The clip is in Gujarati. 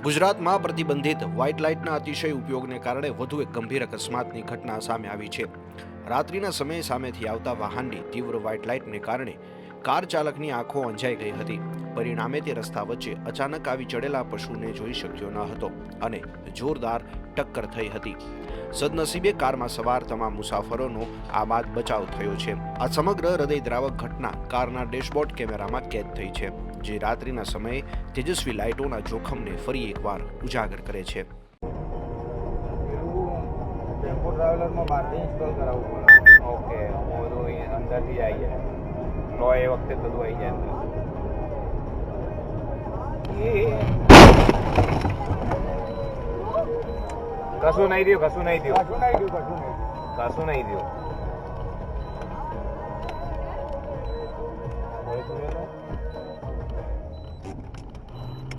ગુજરાતમાં પ્રતિબંધિત વ્હાઇટ લાઇટના અતિશય ઉપયોગને કારણે વધુ એક ગંભીર અકસ્માતની ઘટના સામે આવી છે. રાત્રિના સમયે સામેથી આવતા વાહનની તીવ્ર વ્હાઇટ લાઇટને કારણે કાર ચાલકની આંખો અંજાઈ ગઈ હતી. પરિણામે તે રસ્તા વચ્ચે અચાનક આવી ચડેલા પશુને જોઈ શક્યો ન હતો અને જોરદાર ટક્કર થઈ હતી. સદનસીબે કારમાં સવાર તમામ મુસાફરોનો આ બાદ બચાવ થયો છે. આ સમગ્ર હૃદયદ્રાવક ઘટના કારના ડેશબોર્ડ કેમેરામાં કેદ થઈ છે, જે રાત્રિના સમયે તેજસ્વી લાઇટોના જોખમને ફરી એકવાર ઉજાગર કરે છે. ટેમ્પો ટ્રાવેલરમાં બહારથી ઇન્સ્ટોલ કરાવવું પડે. ઓકે, બધું અંદરથી આવી જાય તો એ વખતે બધું આવી જાય. કશું નહીં થયું.